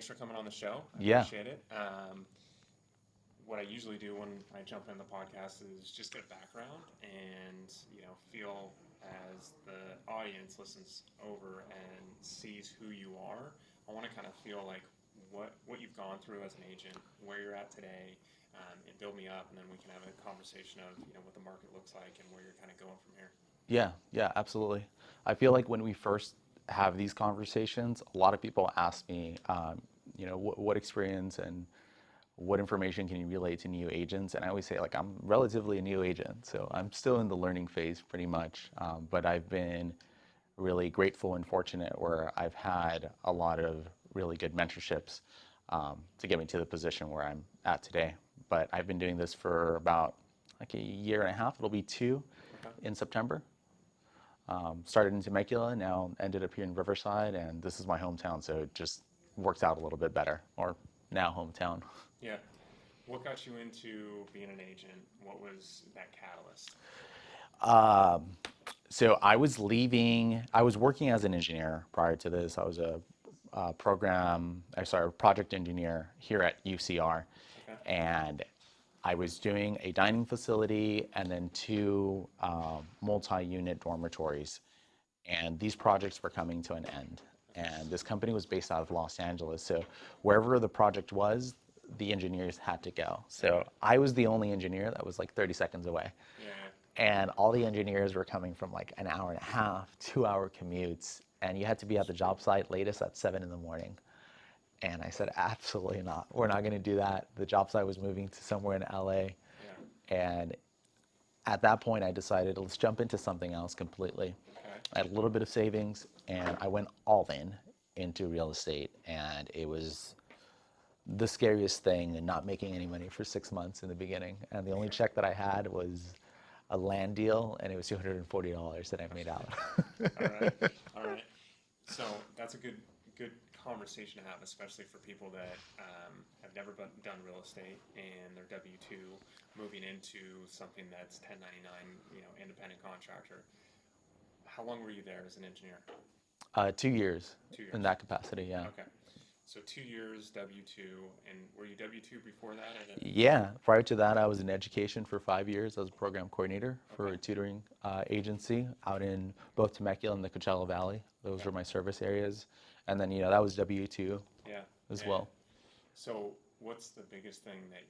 thanks for coming on the show. I Yeah. appreciate it. What I usually do when I jump in the podcast is just get a background and, feel as the audience listens over and sees who you are. I want to kind of feel like what you've gone through as an agent, where you're at today, and build me up, and then we can have a conversation of, what the market looks like and where you're kind of going from here. Yeah, yeah, absolutely. I feel like when we first have these conversations, a lot of people ask me, what experience and what information can you relate to new agents? And I always say, like, I'm relatively a new agent, so I'm still in the learning phase pretty much. But I've been really grateful and fortunate where I've had a lot of really good mentorships to get me to the position where I'm at today. But I've been doing this for about like a year and a half. It'll be two Okay. in September. Started in Temecula, now ended up here in Riverside, and this is my hometown, so it just works out a little bit better, or now hometown. Yeah. What got you into being an agent? What was that catalyst? So I was working as an engineer prior to this. I was a project engineer here at UCR, Okay. and I was doing a dining facility and then two multi-unit dormitories. And these projects were coming to an end. And this company was based out of Los Angeles. So wherever the project was, the engineers had to go. So I was the only engineer that was like 30 seconds away. Yeah. Yeah. And all the engineers were coming from like an hour and a half, 2 hour commutes. And you had to be at the job site latest at 7 in the morning. And I said, absolutely not. We're not going to do that. The job site was moving to somewhere in LA. Yeah. And at that point, I decided, let's jump into something else completely. Okay. I had a little bit of savings, and I went all in into real estate. And it was the scariest thing, and not making any money for 6 months in the beginning. And the only Sure. check that I had was a land deal, and it was $240 that I made out. All right. All right. So that's a good conversation to have, especially for people that have never done real estate and they're W two moving into something that's 1099, independent contractor. How long were you there as an engineer? 2 years 2 years. in that capacity, yeah. Okay. So 2 years W two, and were you W two before that, or did? Yeah, prior to that, I was in education for 5 years. I was a program coordinator for Okay. a tutoring agency out in both Temecula and the Coachella Valley. Those Okay. were my service areas. And then, that was W-2 Yeah. as Yeah. Yeah. well. So, what's the biggest thing that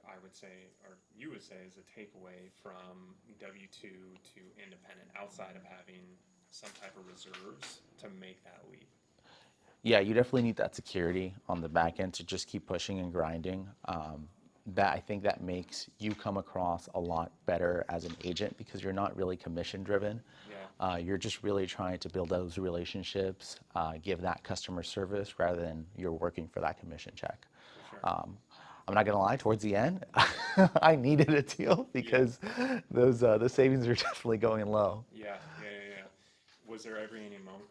I would say, or you would say, is a takeaway from W 2 to independent outside of having some type of reserves to make that leap? Yeah, you definitely need that security on the back end to just keep pushing and grinding. That I think that makes you come across a lot better as an agent because you're not really commission driven. Yeah, You're just really trying to build those relationships, give that customer service rather than you're working for that commission check. for sure. I'm not gonna lie, towards the end, I needed a deal Yeah, because those the savings are definitely going low. yeah, yeah, yeah, yeah. Was there ever any moment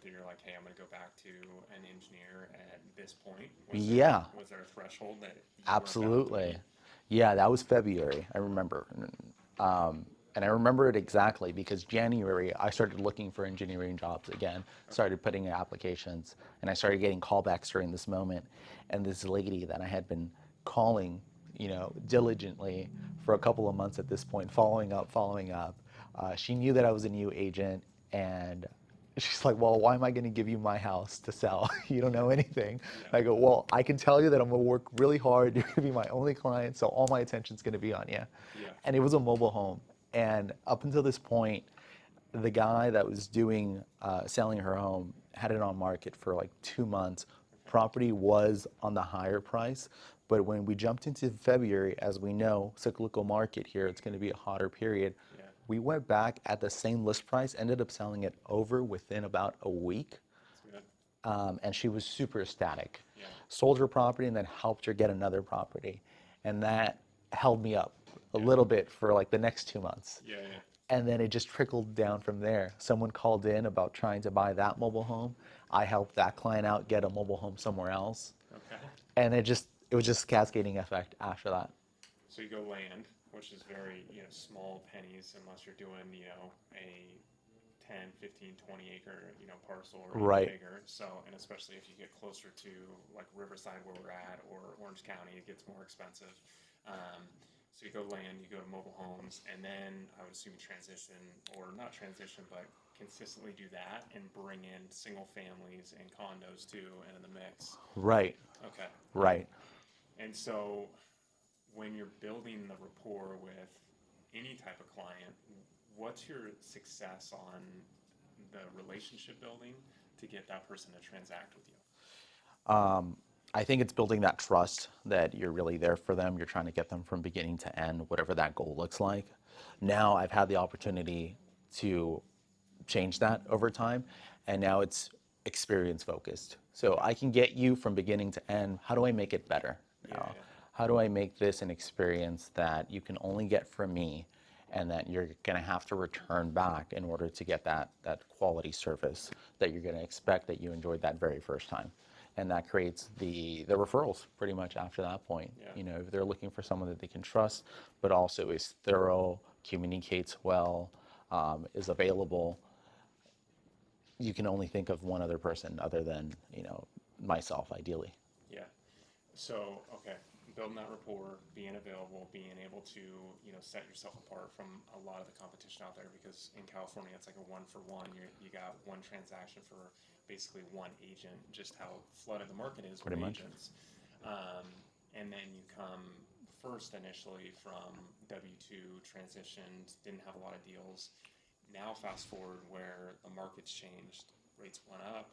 that you're like, hey, I'm going to go back to an engineer at this point? Yeah, Was there a threshold that you were about to absolutely. meet? Yeah, that was February, I remember. And I remember it exactly because January I started looking for engineering jobs again, Okay, started putting in applications, and I started getting callbacks during this moment. And this lady that I had been calling, diligently for a couple of months at this point, following up, she knew that I was a new agent, and she's like, well, why am I going to give you my house to sell? You don't know anything. yeah, I go, well, I can tell you that I'm going to work really hard. You're going to be my only client, so all my attention's going to be on you. yeah, And it was a mobile home. And up until this point, the guy that was doing selling her home had it on market for like 2 months. okay, Property was on the higher price, but when we jumped into February, as we know, cyclical market here, it's going to be a hotter period. yeah, We went back at the same list price, ended up selling it over within about a week, that's good. and she was super ecstatic. Yeah, Sold her property and then helped her get another property, and that held me up a yeah, little bit for like the next 2 months. yeah, yeah, And then it just trickled down from there. Someone called in about trying to buy that mobile home. I helped that client out get a mobile home somewhere else. okay. And it was just cascading effect after that. So you go land, which is very, small pennies unless you're doing, a 10, 15, 20 acre, parcel or even Right. bigger. So, and especially if you get closer to like Riverside where we're at or Orange County, it gets more expensive. Um, so you go land, you go to mobile homes, and then I would assume transition, or not transition, but consistently do that and bring in single families and condos too into the mix. Right. Okay. Right. And so when you're building the rapport with any type of client, what's your success on the relationship building to get that person to transact with you? I think it's building that trust that you're really there for them. You're trying to get them from beginning to end, whatever that goal looks like. Now I've had the opportunity to change that over time, and now it's experience focused. So I can get you from beginning to end. How do I make it better Yeah, now? yeah, How do I make this an experience that you can only get from me and that you're going to have to return back in order to get that quality service that you're going to expect that you enjoyed that very first time? And that creates the referrals pretty much after that point. yeah, If they're looking for someone that they can trust, but also is thorough, communicates well, is available, you can only think of one other person other than myself, ideally. yeah. So, okay, building that rapport, being available, being able to, set yourself apart from a lot of the competition out there because in California it's like a one for one. You got one transaction for basically one agent, just how flooded the market is with Pretty much. agents. Um, and then you come first initially from W-2, transitioned, didn't have a lot of deals. Now fast forward where the market's changed, rates went up,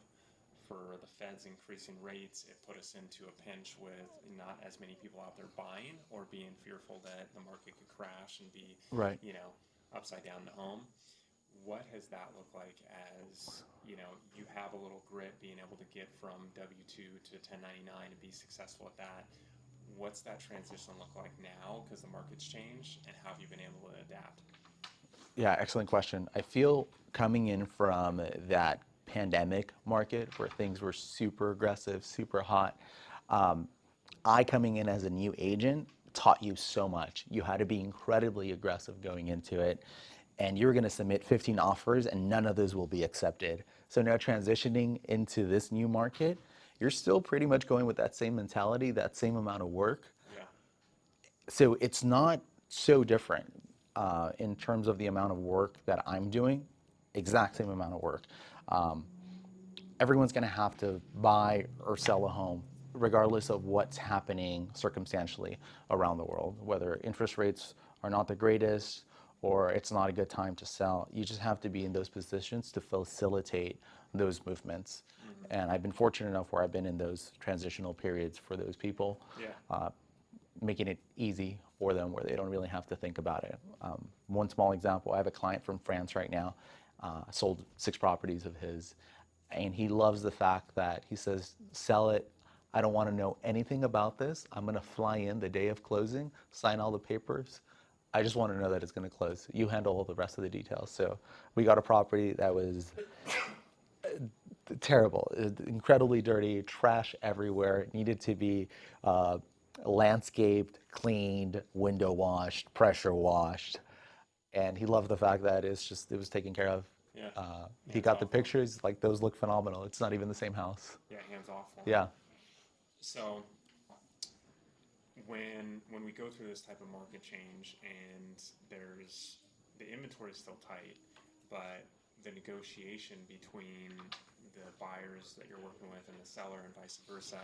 for the Feds increasing rates, it put us into a pinch with not as many people out there buying or being fearful that the market could crash and be, Right. upside down the home. What has that looked like as, you have a little grit being able to get from W-2 to 1099 and be successful at that? What's that transition look like now because the market's changed, and how have you been able to adapt? Yeah, excellent question. I feel coming in from that pandemic market where things were super aggressive, super hot, I coming in as a new agent taught you so much. You had to be incredibly aggressive going into it, and you're going to submit 15 offers and none of those will be accepted. So now transitioning into this new market, you're still pretty much going with that same mentality, that same amount of work. Yeah, So it's not so different in terms of the amount of work that I'm doing, exact same amount of work. Everyone's going to have to buy or sell a home, regardless of what's happening circumstantially around the world, whether interest rates are not the greatest or it's not a good time to sell. You just have to be in those positions to facilitate those movements. mm-hmm. And I've been fortunate enough where I've been in those transitional periods for those people, Yeah, making it easy for them where they don't really have to think about it. One small example, I have a client from France right now, sold 6 properties of his, and he loves the fact that he says, sell it. I don't want to know anything about this. I'm going to fly in the day of closing, sign all the papers. I just want to know that it's going to close. You handle all the rest of the details. So we got a property that was terrible, incredibly dirty, trash everywhere. It needed to be landscaped, cleaned, window washed, pressure washed. And he loved the fact that it was taken care of. yeah, He hands got the off them. pictures, like those look phenomenal. It's not even the same house. Yeah, hands off for them. Yeah, So when we go through this type of market change and there's the inventory is still tight, but the negotiation between the buyers that you're working with and the seller and vice versa,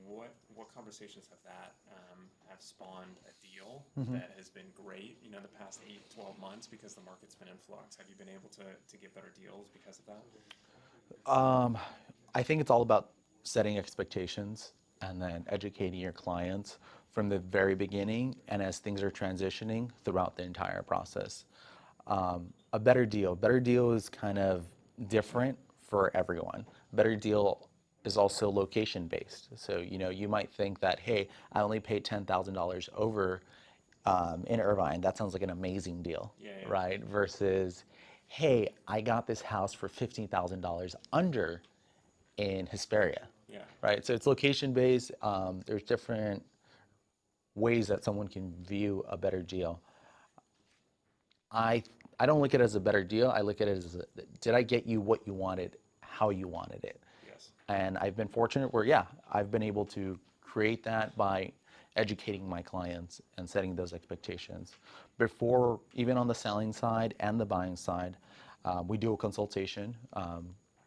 what conversations have spawned a deal that has been great, the past 8-12 months because the market's been in flux? Have you been able to get better deals because of that? I think it's all about setting expectations and then educating your clients from the very beginning and as things are transitioning throughout the entire process. A better deal is kind of different for everyone. Better deal is also location based. So, you might think that, hey, I only paid $10,000 over in Irvine. That sounds like an amazing deal, Yeah, yeah, right? Versus, hey, I got this house for $15,000 under in Hesperia, yeah, right? So it's location based. There's different ways that someone can view a better deal. I I don't look at it as a better deal. I look at it as, did I get you what you wanted, how you wanted it? Yes. And I've been fortunate where, yeah, I've been able to create that by educating my clients and setting those expectations. Before, even on the selling side and the buying side, we do a consultation,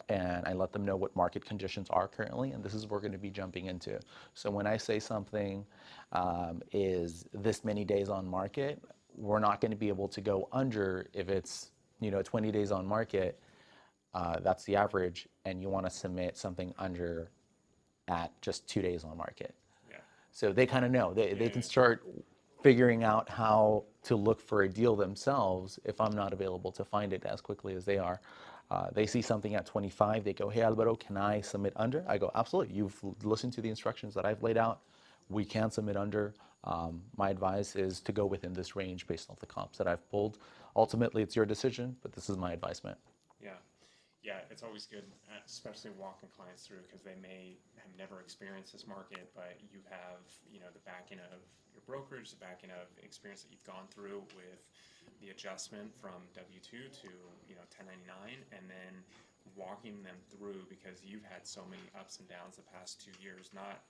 and I let them know what market conditions are currently, and this is what we're going to be jumping into. So when I say something is this many days on market, we're not going to be able to go under if it's 20 days on market. That's the average, and you want to submit something under at just 2 days on market. Yeah. So they kind of know. They can Yeah. start figuring out how to look for a deal themselves if I'm not available to find it as quickly as they are. They see something at 25, they go, hey, Alvaro, can I submit under? I go, absolutely. You've listened to the instructions that I've laid out. We can submit under. My advice is to go within this range based off the comps that I've pulled. Ultimately, it's your decision, but this is my advisement. Yeah. Yeah, it's always good, especially walking clients through, because they may have never experienced this market, but you have, the backing of your brokerage, the backing of experience that you've gone through with the adjustment from W-2 to, 1099, and then walking them through, because you've had so many ups and downs the past 2 years, not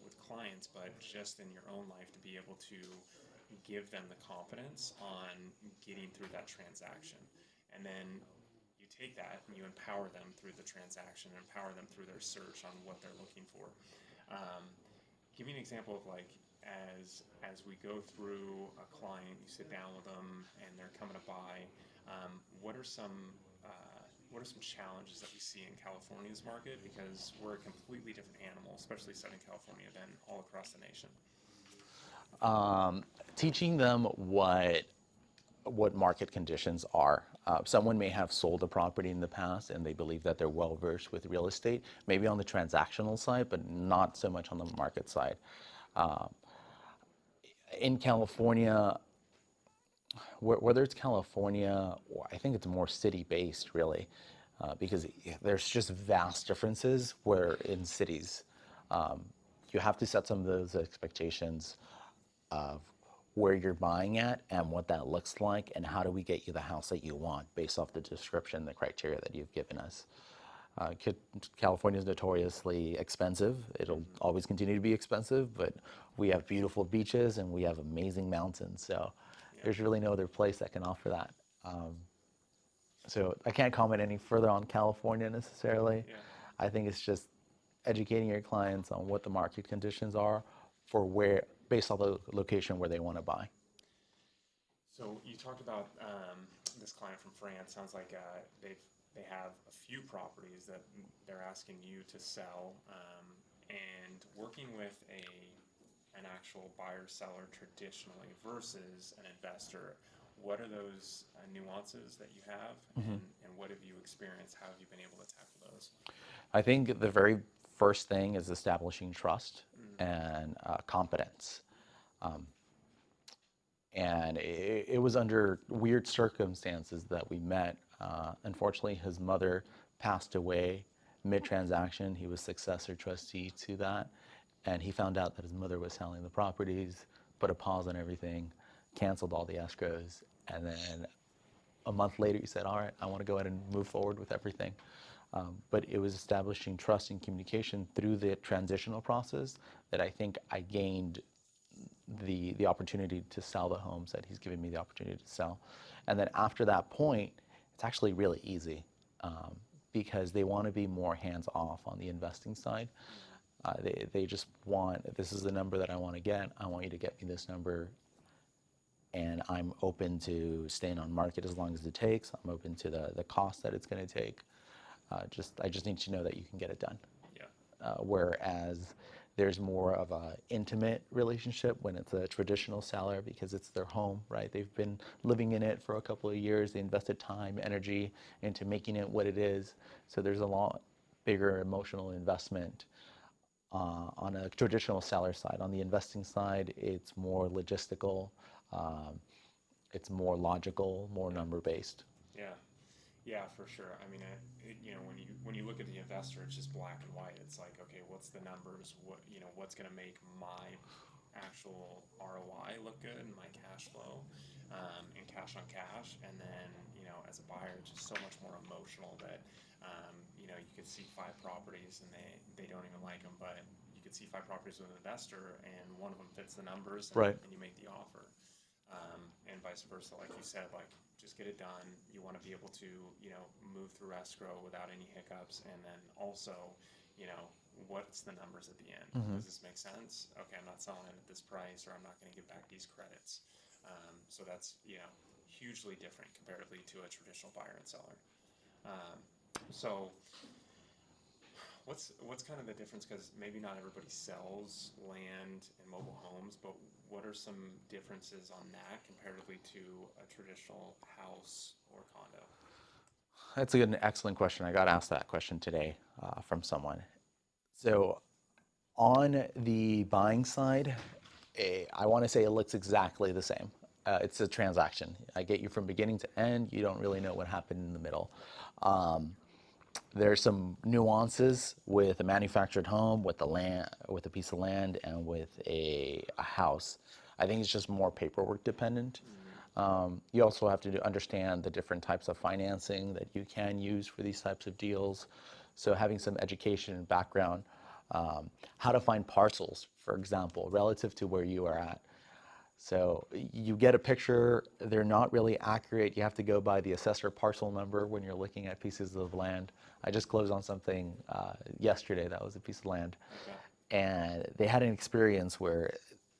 with clients, but just in your own life, to be able to give them the confidence on getting through that transaction. And then you take that and you empower them through the transaction, empower them through their search on what they're looking for. Um, Give me an example of, like, as we go through a client, you sit down with them and they're coming to buy. What are some challenges that we see in California's market, because we're a completely different animal, especially Southern California, than all across the nation? Teaching them what market conditions are. Someone may have sold a property in the past and they believe that they're well versed with real estate, maybe on the transactional side, but not so much on the market side. In California, whether it's California, or I think it's more city-based really, because there's just vast differences where in cities, you have to set some of those expectations of where you're buying at and what that looks like and how do we get you the house that you want based off the description, the criteria that you've given us. California is notoriously expensive. It'll always continue to be expensive, but we have beautiful beaches and we have amazing mountains. So there's really no other place that can offer that. So I can't comment any further on California necessarily. Yeah. I think it's just educating your clients on what the market conditions are for where, based on the location where they want to buy. So you talked about this client from France. Sounds like they have a few properties that they're asking you to sell, and working with an actual buyer seller traditionally versus an investor. What are those nuances that you have, and what have you experienced? How have you been able to tackle those? I think the very first thing is establishing trust and competence. And it was under weird circumstances that we met. Unfortunately, his mother passed away mid-transaction. He was successor trustee to that. And he found out that his mother was selling the properties, put a pause on everything, canceled all the escrows. And then a month later, he said, all right, I want to go ahead and move forward with everything. But it was establishing trust and communication through the transitional process that I think I gained the opportunity to sell the homes that he's given me the opportunity to sell. And then after that point, it's actually really easy because they want to be more hands-off on the investing side. They just want, this is the number that I want to get. I want you to get me this number. And I'm open to staying on market as long as it takes. I'm open to the cost that it's going to take. I just need to know that you can get it done. Yeah. Whereas there's more of a intimate relationship when it's a traditional seller because it's their home, right? They've been living in it for a couple of years. They invested time, energy into making it what it is. So there's a lot bigger emotional investment on a traditional seller side. On the investing side, it's more logistical. It's more logical, more number-based. Yeah. Yeah, for sure. I mean, when you look at the investor, it's just black and white. It's like, okay, what's the numbers? What's going to make my actual ROI look good and my cash flow, and cash on cash. And then, as a buyer, it's just so much more emotional that, you could see 5 properties and they don't even like them, but you could see 5 properties with an investor and one of them fits the numbers, Right. and you make the offer. And vice versa, like you said, like just get it done. You want to be able to, move through escrow without any hiccups, and then also, what's the numbers at the end? Does this make sense? Okay, I'm not selling it at this price, or I'm not going to give back these credits. So that's, hugely different comparatively to a traditional buyer and seller. So what's kind of the difference? Because maybe not everybody sells land and mobile homes, but what are some differences on that comparatively to a traditional house or condo? That's an excellent question. I got asked that question today from someone. So on the buying side, I want to say it looks exactly the same. It's a transaction. I get you from beginning to end. You don't really know what happened in the middle. There's some nuances with a manufactured home, with the land, with a piece of land, and with a house. I think it's just more paperwork dependent. You also have to understand the different types of financing that you can use for these types of deals. So having some education and background, how to find parcels, for example, relative to where you are at. So you get a picture, they're not really accurate. You have to go by the assessor parcel number when you're looking at pieces of land. I just closed on something yesterday that was a piece of land. Okay. And they had an experience where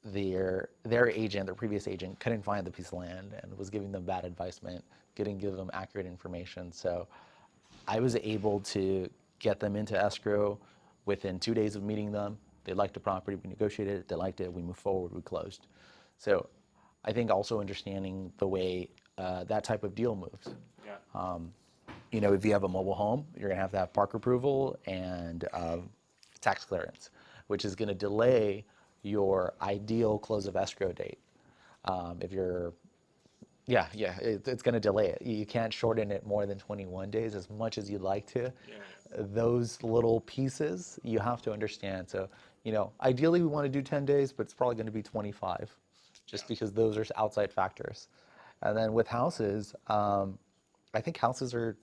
their agent, their previous agent, couldn't find the piece of land and was giving them bad advisement, couldn't give them accurate information. So I was able to get them into escrow within 2 days of meeting them. They liked the property, we negotiated it, they liked it, we moved forward, we closed. So I think also understanding the way that type of deal moves. Yeah. If you have a mobile home, you're gonna have to have park approval and tax clearance, which is gonna delay your ideal close of escrow date. If you're, yeah, it's gonna delay it. You can't shorten it more than 21 days as much as you'd like to. Yeah. Those little pieces you have to understand. So, ideally we want to do 10 days, but it's probably going to be 25 just Yeah. because those are outside factors. And then with houses, I think houses are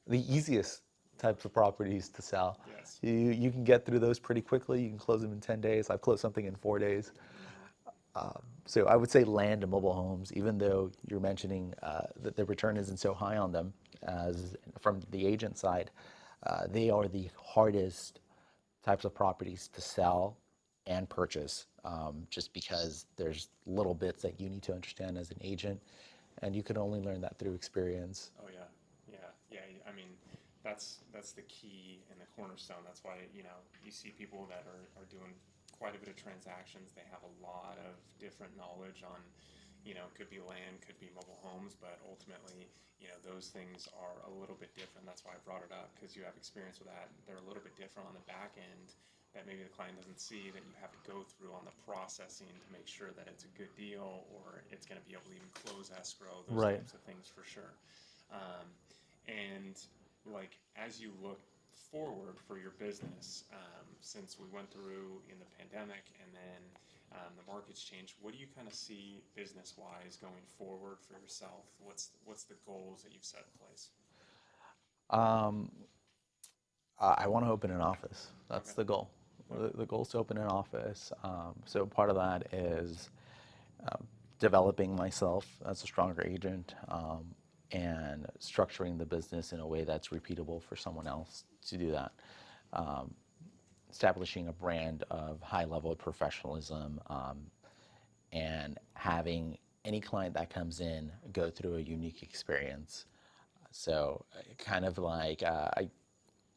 the easiest types of properties to sell. Yes. You can get through those pretty quickly. You can close them in 10 days. I've closed something in 4 days. So I would say land and mobile homes, even though you're mentioning that the return isn't so high on them as from the agent side, they are the hardest types of properties to sell and purchase, just because there's little bits that you need to understand as an agent, and you can only learn that through experience. Oh yeah, yeah. I mean, that's the key and the cornerstone. That's why you see people that are doing quite a bit of transactions. They have a lot of different knowledge on, could be land, could be mobile homes, but ultimately, those things are a little bit different. That's why I brought it up, because you have experience with that. They're a little bit different on the back end that maybe the client doesn't see, that you have to go through on the processing to make sure that it's a good deal, or it's going to be able to even close escrow, those Right. types of things for sure. And like, as you look forward for your business, since we went through in the pandemic and then the market's changed, what do you kind of see business-wise going forward for yourself? What's the goals that you've set in place? Um, I want to open an office. That's Okay. the goal. The goal is to open an office. So part of that is developing myself as a stronger agent, and structuring the business in a way that's repeatable for someone else to do that. Um, Establishing a brand of high level of professionalism, and having any client that comes in go through a unique experience. So, kind of like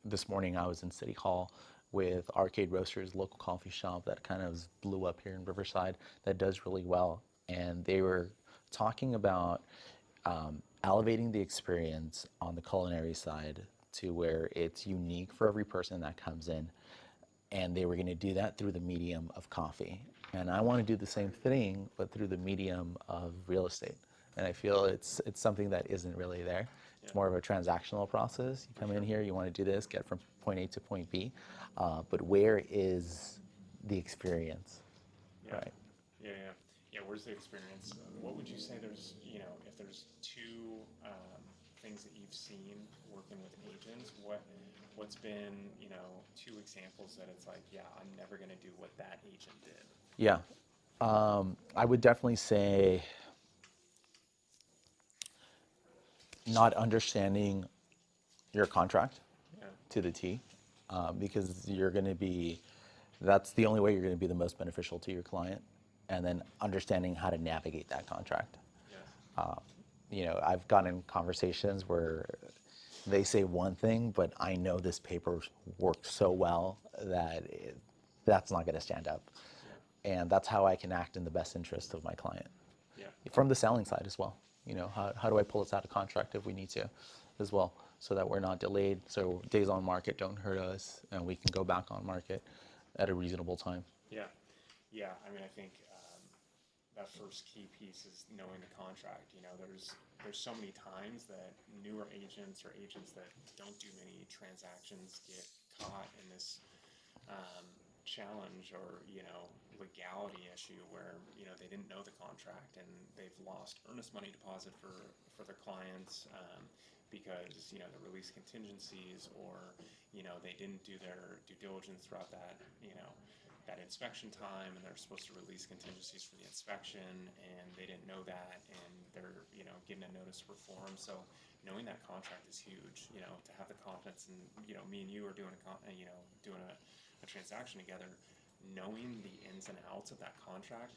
this morning I was in City Hall with Arcade Roasters, local coffee shop that kind of blew up here in Riverside that does really well. And they were talking about elevating the experience on the culinary side to where it's unique for every person that comes in. And they were going to do that through the medium of coffee. And I want to do the same thing, but through the medium of real estate. And I feel it's something that isn't really there. Yeah, It's more of a transactional process. You for come sure. in here, you want to do this, get from point A to point B, but where is the experience, Yeah. right? Yeah, yeah, yeah. Where's the experience? What would you say there's, if there's two things that you've seen working with agents, what's been, two examples that it's like, yeah, I'm never gonna do what that agent did. Yeah. I would definitely say not understanding your contract Yeah, to the T, because you're going to be, that's the only way you're going to be the most beneficial to your client. And then understanding how to navigate that contract. yes, I've gotten in conversations where they say one thing, but I know this paper works so well that that's not going to stand up. yeah, And that's how I can act in the best interest of my client. yeah, From the selling side as well. How do I pull us out of contract if we need to as well, so that we're not delayed, so days on market don't hurt us, and we can go back on market at a reasonable time. yeah, yeah. I mean, I think that first key piece is knowing the contract. There's so many times that newer agents or agents that don't do many transactions get caught in this challenge or legality issue where they didn't know the contract and they've lost earnest money deposit for their clients because the release contingencies or they didn't do their due diligence throughout that inspection time, and they're supposed to release contingencies for the inspection, and they didn't know that, and they're getting a notice to perform. So knowing that contract is huge. To have the confidence, and me and you are doing a transaction together, knowing the ins and outs of that contract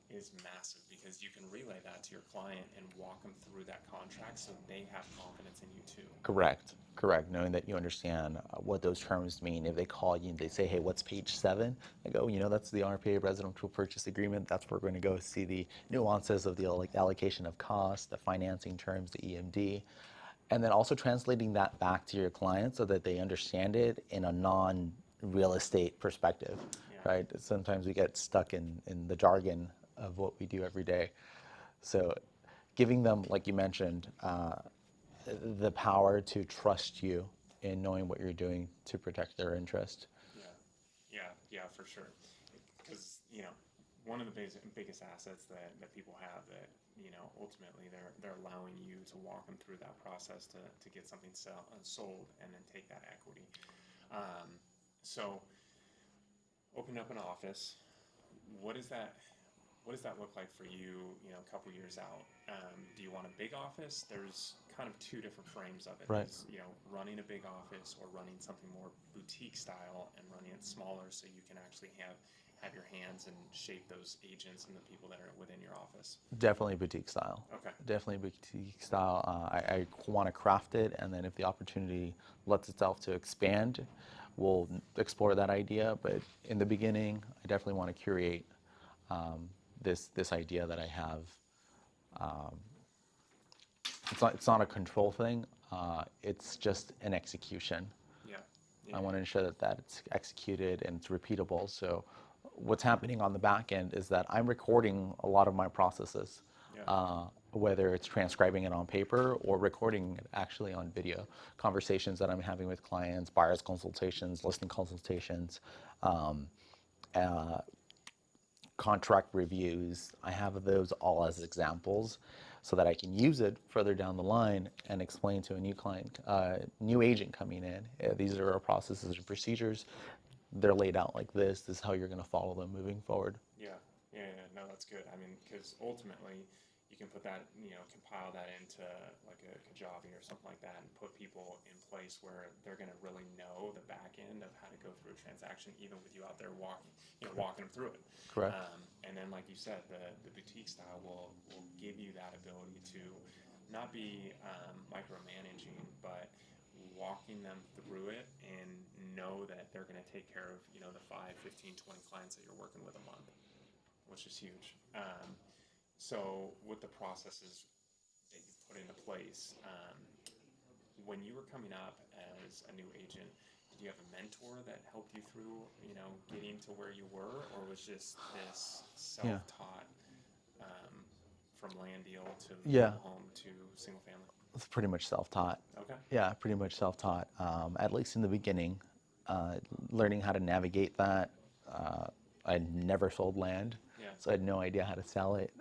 is massive because you can relay that to your client and walk them through that contract so they have confidence in you too. Correct. Knowing that you understand what those terms mean. If they call you and they say, hey, what's page 7? I go, that's the RPA residential purchase agreement. That's where we're going to go see the nuances of the allocation of cost, the financing terms, the EMD. And then also translating that back to your client so that they understand it in a non-real estate perspective, Yeah. right? Sometimes we get stuck in the jargon of what we do every day. So giving them, like you mentioned, the power to trust you in knowing what you're doing to protect their interest. Yeah, yeah, yeah, for sure. Because one of the biggest assets that people have that ultimately they're allowing you to walk them through that process to get something sold and then take that equity. So open up an office. What is that? What does that look like for you, a couple years out? Do you want a big office? There's kind of two different frames of it. Right. There's, running a big office or running something more boutique style and running it smaller so you can actually have your hands and shape those agents and the people that are within your office. Definitely boutique style. Okay. Definitely boutique style. I want to craft it, and then if the opportunity lets itself to expand, we'll explore that idea. But in the beginning, I definitely want to curate this idea that I have. It's not a control thing. It's just an execution. Yeah. I Yeah. want to ensure that it's executed and it's repeatable. So what's happening on the back end is that I'm recording a lot of my processes, Yeah. whether it's transcribing it on paper or recording it actually on video. Conversations that I'm having with clients, buyers consultations, listing consultations, um, uh, contract reviews. I have those all as examples so that I can use it further down the line and explain to a new client, new agent coming in. These are our processes and procedures. They're laid out like this. This is how you're going to follow them moving forward. Yeah, yeah, yeah, no, that's good. I mean, because ultimately, you can put that, compile that into like a Kajabi or something like that, and put people in place where they're going to really know the back end of how to go through a transaction, even with you out there walking them through it. Correct. And then, like you said, the boutique style will give you that ability to not be micromanaging, but walking them through it and know that they're going to take care of the 5, 15, 20 clients that you're working with a month, which is huge. So with the processes that you put into place, when you were coming up as a new agent, did you have a mentor that helped you through, getting to where you were, or was just this Yeah. self-taught from land deal to Yeah. mobile home to single family? It's pretty much self-taught. Okay. Yeah, pretty much self-taught. At least in the beginning, learning how to navigate that, I'd never sold land, Yeah. so I had no idea how to sell it.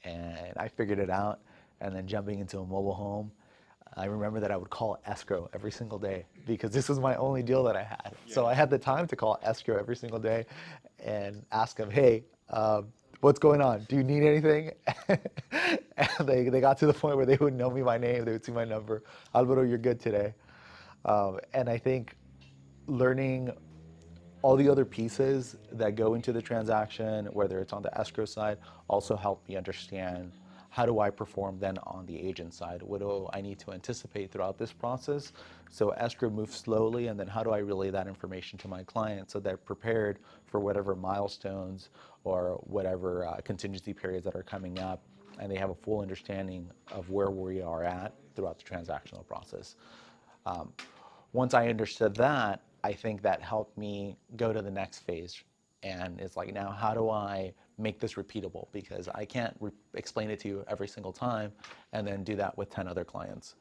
And I figured it out. And then jumping into a mobile home, I remember that I would call escrow every single day because this was my only deal that I had. So Yeah. I had the time to call escrow every single day and ask them, hey, what's going on? Do you need anything? And they got to the point where they would know me by name. They would see my number. Alvaro, you're good today. And I think learning all the other pieces that go into the transaction, whether it's on the escrow side, also help me understand how do I perform then on the agent side? What do I need to anticipate throughout this process? So escrow moves slowly, and then how do I relay that information to my client so they're prepared for whatever milestones or whatever contingency periods that are coming up, and they have a full understanding of where we are at throughout the transactional process. Once I understood that, I think that helped me go to the next phase. And it's like, now how do I make this repeatable? Because I can't explain it to you every single time and then do that with 10 other clients.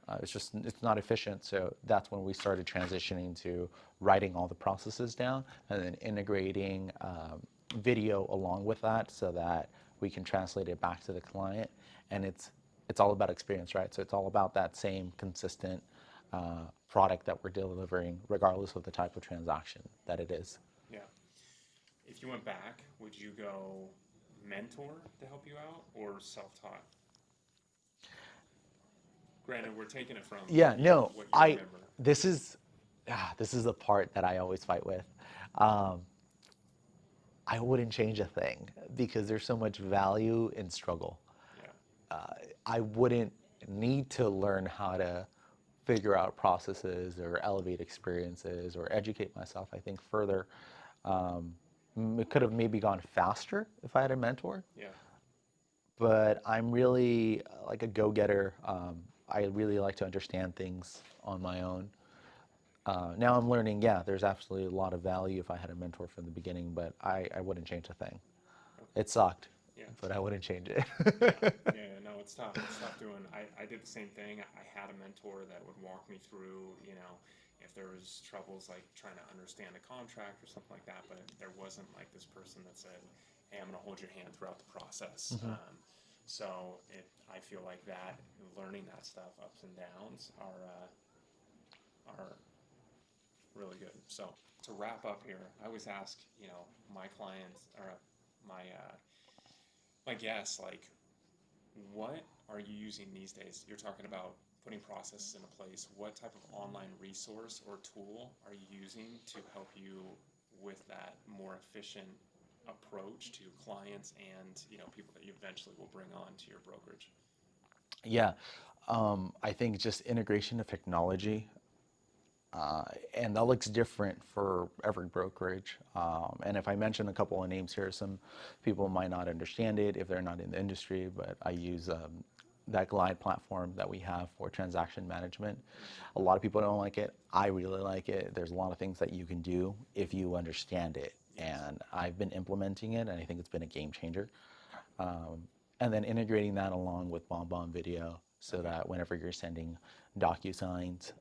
Yeah. It's not efficient. So that's when we started transitioning to writing all the processes down and then integrating video along with that so that we can translate it back to the client. And it's all about experience, right? So it's all about that same consistent product that we're delivering, regardless of the type of transaction that it is. Yeah. If you went back, would you go mentor to help you out or self-taught? Granted, we're taking it from Yeah, no, what you remember. this is the part that I always fight with. Um, I wouldn't change a thing because there's so much value in struggle. Yeah. I wouldn't need to learn how to figure out processes or elevate experiences or educate myself, I think, further. It could have maybe gone faster if I had a mentor, Yeah. but I'm really like a go-getter. I really like to understand things on my own. Now I'm learning, yeah, there's absolutely a lot of value if I had a mentor from the beginning, but I wouldn't change a thing. Okay. It sucked, Yeah. but I wouldn't change it. Yeah. Yeah. No, it's tough. It's tough doing. I did the same thing. I had a mentor that would walk me through, if there was troubles like trying to understand a contract or something like that, but there wasn't like this person that said, hey, I'm going to hold your hand throughout the process. So I feel like that learning that stuff, ups and downs, are really good. So to wrap up here, I always ask, my clients or my guests, like, what are you using these days? You're talking about putting processes into place. What type of online resource or tool are you using to help you with that more efficient approach to clients and people that you eventually will bring on to your brokerage? Yeah, I think just integration of technology, and that looks different for every brokerage. And if I mention a couple of names here, some people might not understand it if they're not in the industry, but I use that Glide platform that we have for transaction management. A lot of people don't like it. I really like it. There's a lot of things that you can do if you understand it. Yes. And I've been implementing it, and I think it's been a game changer. And then integrating that along with BombBomb Video so Okay. that whenever you're sending DocuSigns,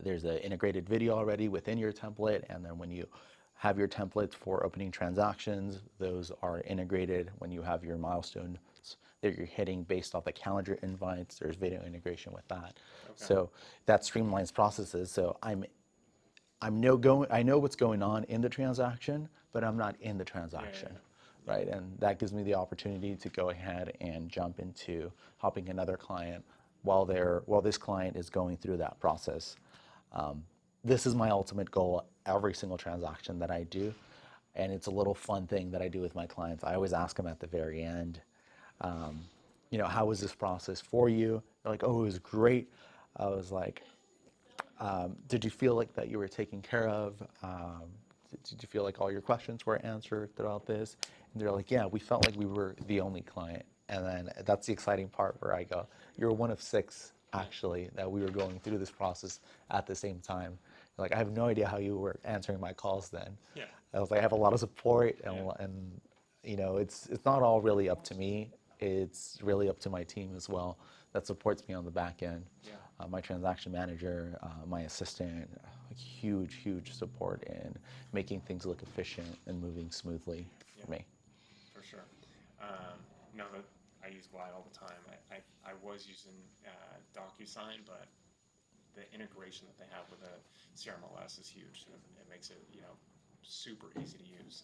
there's an integrated video already within your template. And then when you have your templates for opening transactions, those are integrated. When you have your milestones that you're hitting based off the calendar invites, there's video integration with that. Okay. So that streamlines processes. So I know what's going on in the transaction, but I'm not in the transaction. Yeah. Right? And that gives me the opportunity to go ahead and jump into helping another client while this client is going through that process. This is my ultimate goal every single transaction that I do, and it's a little fun thing that I do with my clients. I always ask them at the very end, how was this process for you? They're like, oh, it was great. I was like, did you feel like that you were taken care of? Did you feel like all your questions were answered throughout this? And they're like, yeah, we felt like we were the only client. And then that's the exciting part where I go, you're one of 6 actually that we were going through this process at the same time. Like, I have no idea how you were answering my calls then. Yeah. I was like, I have a lot of support, and, Yeah. it's not all really up to me. It's really up to my team as well that supports me on the back end. Yeah. my transaction manager, my assistant, huge support in making things look efficient and moving smoothly for me. For sure. No, I use Glide all the time. I was using DocuSign, but the integration that they have with a CRMLS is huge. It makes it, super easy to use.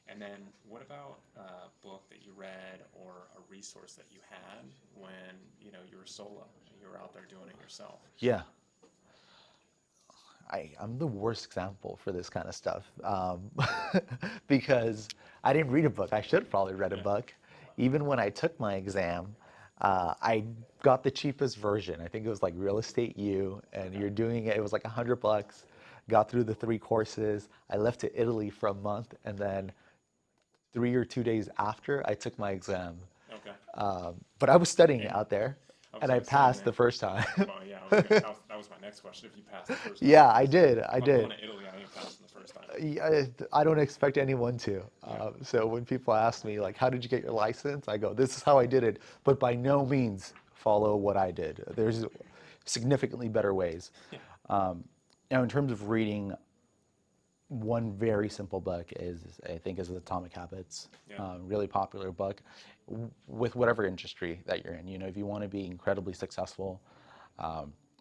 And then what about a book that you read or a resource that you had when, you were solo and you were out there doing it yourself? Yeah. I'm the worst example for this kind of stuff because I didn't read a book. I should have probably read a book. Even when I took my exam, I got the cheapest version. I think it was like Real Estate U, and you're doing it. It was like $100. Got through the 3 courses. I left to Italy for a month, and then 3 or 2 days after, I took my exam. Okay. But I was studying out there, I was and I gonna say, passed man. the first time. Well, yeah, that was my next question. If you passed the first time. Yeah, I did. If I I'm did. going to Italy, I ain't passing the first time. Yeah, I don't expect anyone to. Yeah. So when people ask me, like, how did you get your license? I go, this is how I did it. But by no means follow what I did. There's significantly better ways. Yeah. Now, in terms of reading, one very simple book I think, is Atomic Habits. Yeah. Really popular book with whatever industry that you're in. If you want to be incredibly successful,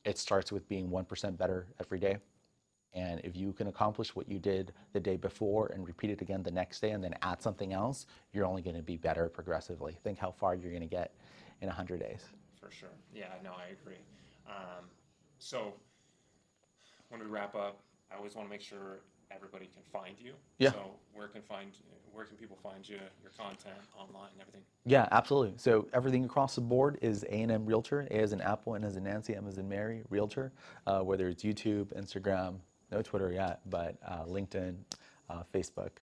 it starts with being 1% better every day. And if you can accomplish what you did the day before and repeat it again the next day and then add something else, you're only going to be better progressively. Think how far you're going to get in 100 days. For sure. Yeah, no, I agree. So when we wrap up, I always want to make sure everybody can find you. Yeah. So where can people find you, your content online and everything? Yeah, absolutely. So everything across the board is A&M Realtor. A as in Apple, N as in Nancy, M as in Mary, Realtor. Whether it's YouTube, Instagram, no Twitter yet, but LinkedIn, Facebook,